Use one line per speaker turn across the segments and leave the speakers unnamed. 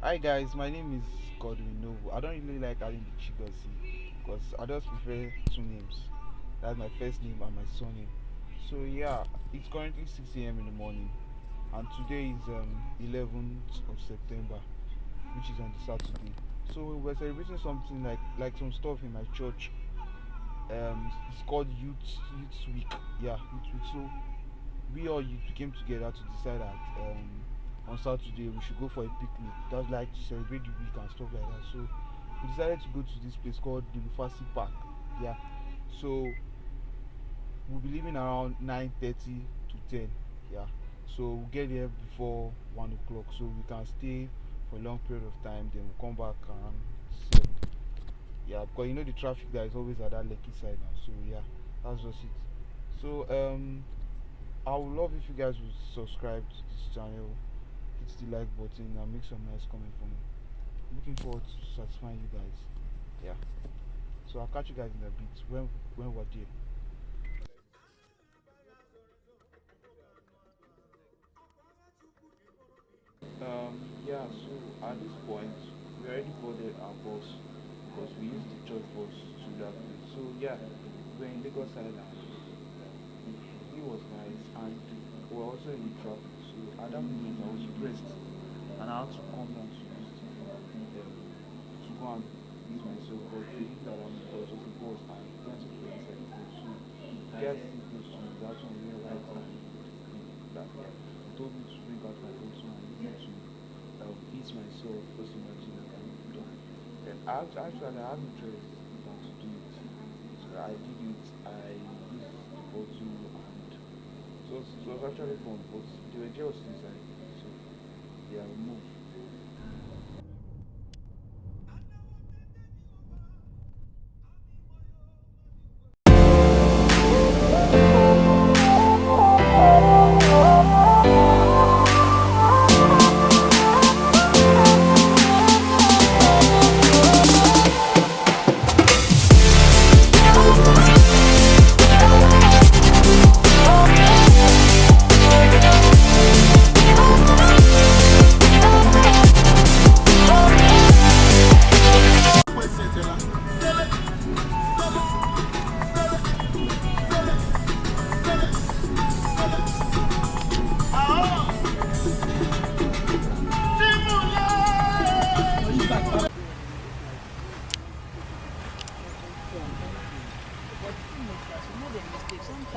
Hi guys, my name is Godwin Novo. I don't really like adding the Chigosi because I just prefer two names. That's my first name and my surname. So yeah, it's currently 6 a.m. in the morning, and today is 11th of September, which is on the Saturday. So we're celebrating something like some stuff in my church. It's called Youth Week. Yeah, Youth Week. So we all youth came together to decide that on Saturday we should go for a picnic. That's like to celebrate the week and stuff like that. So we decided to go to this place called the Lufasi Park. Yeah. So we'll be leaving around 9:30 to 10. Yeah. So we'll get there before 1 o'clock so we can stay for a long period of time. Then we'll come back around 7. Yeah, because you know the traffic that is always at that Lekki side now. So yeah, that's just it. So I would love if you guys would subscribe to this channel, hit the like button, and make some nice comment for me. Looking forward to satisfying you guys. Yeah. So I'll catch you guys in a bit when we're there. Yeah. So at this point, we already boarded our bus because we used the church bus to that place. So yeah, we're in Lagos Island. It was nice and we were also in the traffic. So at that moment I was pressed and I had to come down to to go and use myself but they knew that I'm because of the bus and plenty people inside the bus. So the guy sitting close to me, that's one really right hand that he told me to bring out my bottle and use it to eat myself because imagine I can do that. Then actually I had no choice than to do it. So I did it, I used the bottle and it was actually fun, but they were just inside. So yeah, we moved.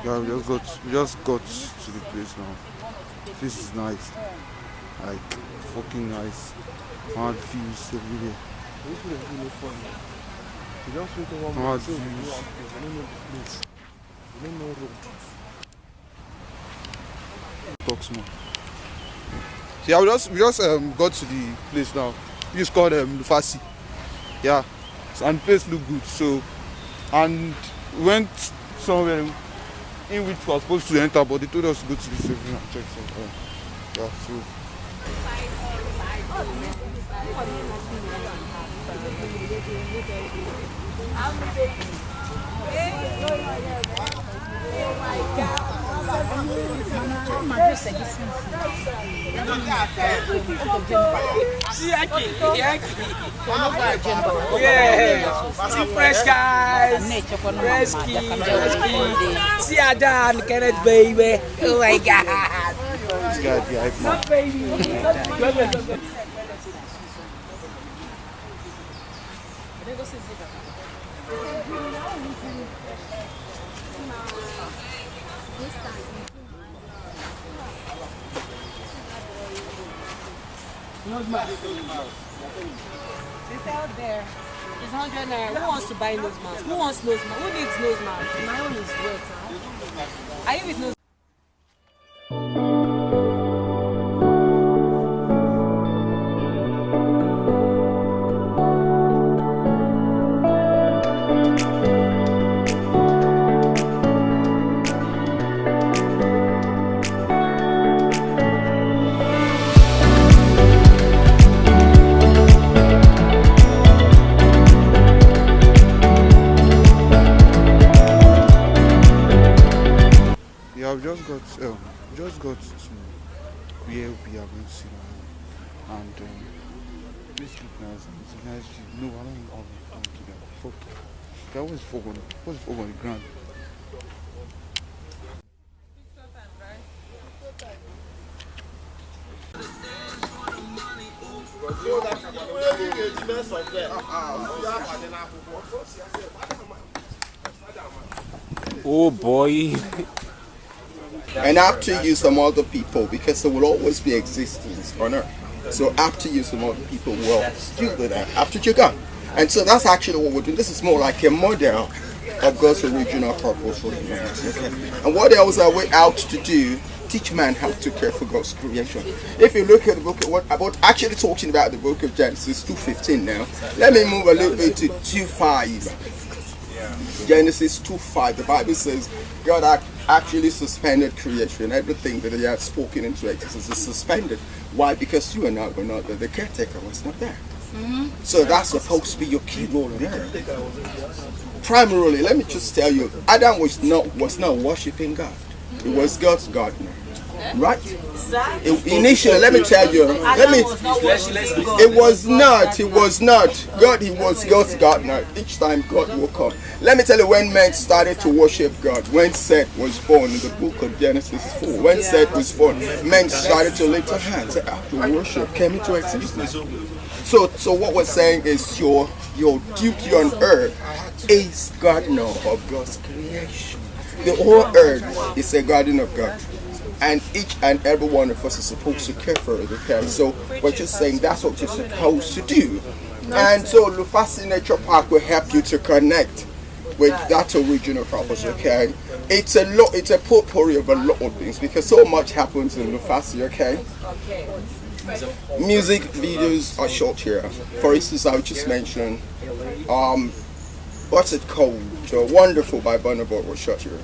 Yeah, we just got to the place now. This is nice, like fucking nice. Mad views everywhere. Mad views. Talk small. So yeah, we just got to the place now. It's called Lufasi. Yeah, so, and the place look good. So and we went somewhere in which we were supposed to enter, but they told us to go to the saving and check some. Yeah, so.
Yeah, see fresh guys, Resky, see Adan, Kenneth baby. Oh my God,
This guy, the hype man.
baby.
It's out there. It's 100 naira. Who wants to buy nose mask? Who wants nose mask? Who needs nose mask? My own is wet. Huh? Are you with nose?
Yeah, we just got to where we are going to sit down and Let's keep nice. It's a nice view. No, I don't want to do that. Fuck. Okay, what's the fog on the ground?
Oh boy.
And after you, some other people, because there will always be existence on earth. So after you, some other people will do that after you're gone. And so that's actually what we're doing. This is more like a model of God's original purpose for humanity. Okay? And what else are we out to do? Teach man how to care for God's creation. If you look at the book, what about actually talking about the book of Genesis 2:15 now, let me move a little bit to 2:5. Genesis 2:5, the Bible says God actually suspended creation. Everything that he had spoken into existence is suspended. Why? Because you and I were not there. The caretaker was not there. So that's supposed to be your key role in earth. Primarily, let me just tell you, Adam was not worshiping God. It was God's gardener. Right? Initially, let me tell you, it was not. God, he was God's gardener. Each time God will come. Let me tell you, when men started to worship God, when Seth was born in the book of Genesis 4, when Seth was born, men started to lift their hands after worship came into existence. So what we're saying is your duty on earth is gardener of God's creation. The whole earth is a garden of God. And each and every one of us is supposed to care for the care. So we're just saying that's what you're supposed to do. And so Lufasi Nature Park will help you to connect with that original purpose, okay? It's a potpourri of a lot of things because so much happens in Lufasi, okay? Music videos are shot here. For instance, I would just mention what's it called? Wonderful by Bonabot was shot here.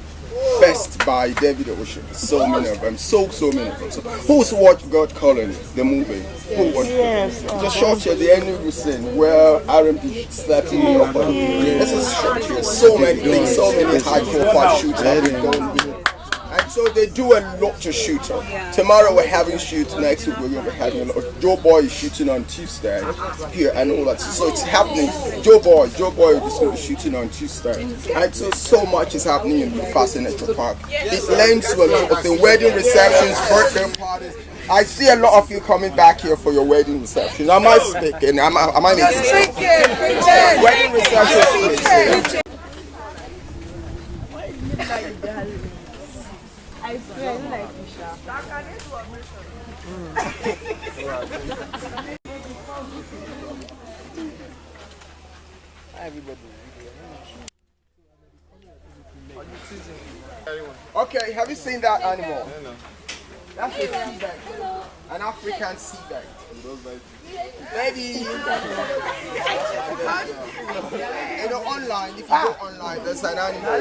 Best by David Ocean. So many of them. So many of them. So, who's watched God Calling, the movie? Who watched it? Just short here, the ending was in where R&B slept in the upper. This is short here. So many things, so many high profile shoots have been going. And so they do a lot to shoot. Tomorrow we're having shoots. Next week we're going to be having a lot. Joe Boy is shooting on Tuesday here and all that. So it's happening. Joe Boy is going to be shooting on Tuesday. And so much is happening in Lufasi Nature Park. It lends to a lot of the wedding receptions, birthday parties. I see a lot of you coming back here for your wedding reception. Am I speaking? Am I making sense? Wedding receptions.
I swear, I don't like
Okay, have you seen that animal? That's a sea bag. An African sea bag. Maybe online, if you go online, there's an animal,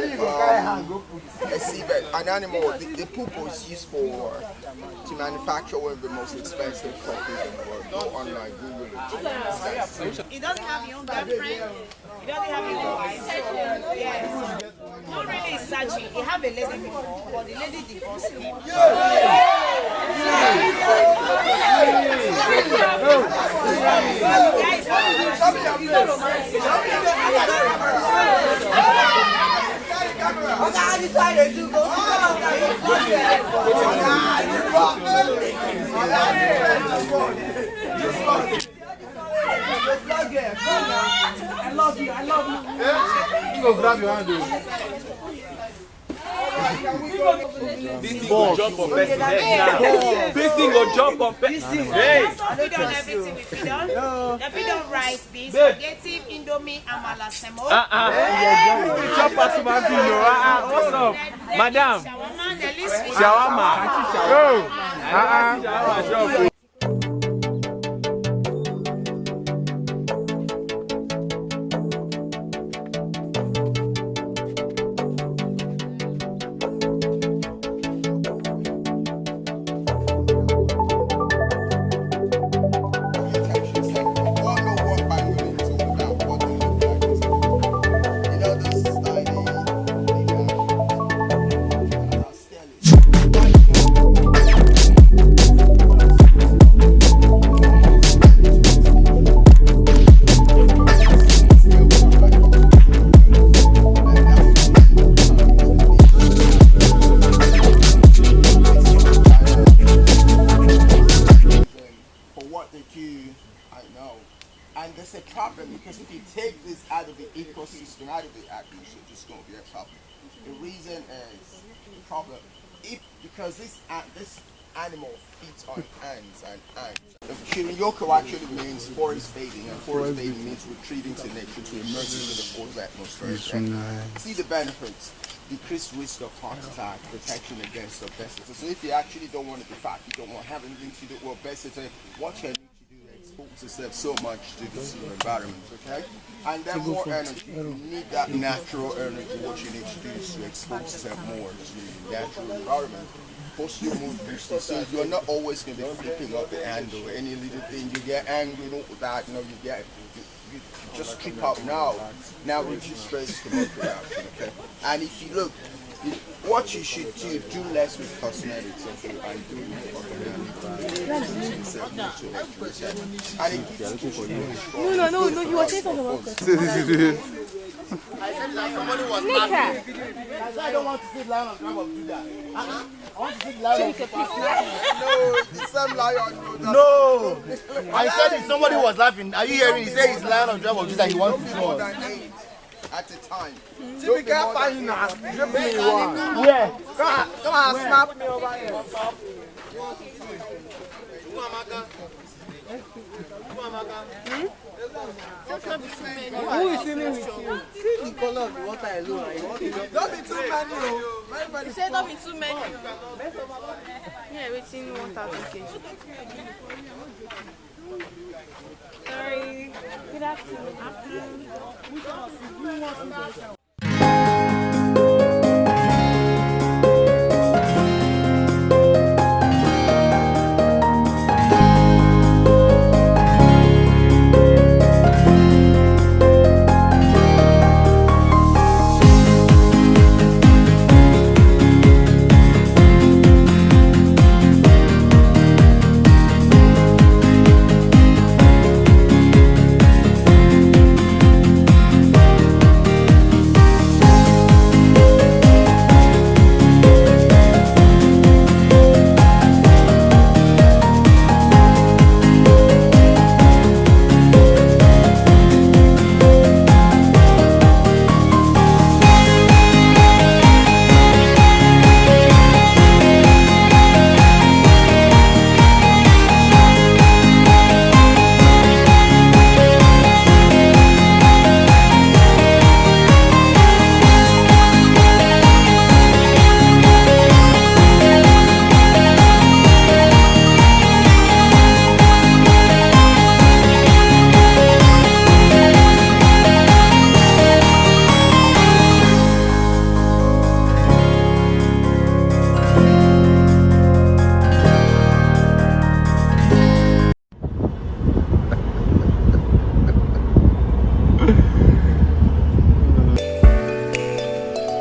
a seabed, an animal. The poop was used to manufacture one of the most expensive coffees in the world. Go online, Google it.
He doesn't have your own girlfriend. He doesn't have your own wife. Yes. Not really searching. He have a lady before, but the lady divorced him.
I love you.
You go grab your hand,
This thing go jump on person head now. This thing go jump on person. Hey!
We done everything with Fidon. The Fidon rice, beef, spaghetti, indomie, amala, semo.
Chop us my video. What's up? Madam.
Shawarma, the least fish.
Shawarma. Shawarma.
what they do, I know. And there's a problem because if you take this out of the ecosystem, out of the atmosphere, it's just going to be a problem. The reason is the problem. Because this animal feeds on ants and ants. Shirin-yoku actually means forest bathing, and forest bathing means retreating to nature to immerse into the forest atmosphere. See the benefits: decreased risk of heart attack, protection against obesity. So if you actually don't want to be fat, you don't want to have anything to do with obesity, what you need to do is expose yourself so much to the environment, okay? And then more energy. You need that natural energy. What you need to do is to expose yourself more to the natural environment. Post your mood booster. So you're not always going to be flipping up the handle. Any little thing you get angry with that, you just trip out now. Now reduce stress to more production, okay? And if you look, what you should do less with cosmetics, okay, and do more and it keeps you really strong.
No, you were saying something about cosmetics.
I said like somebody was laughing. I said I don't want to see lion on top of Judah. I want to see lion on top of No, the same lion.
No! I said if somebody was laughing, are you hearing? He said he's lying on top of Judah, he wants to show us.
At a time.
So we can't find you now.
Where?
Come on, snap me over here.
Who is swimming with you?
See the color of the water alone.
Don't be too many.
You said don't be too many. Yeah, waiting 1,000 kg. Sorry. Good afternoon.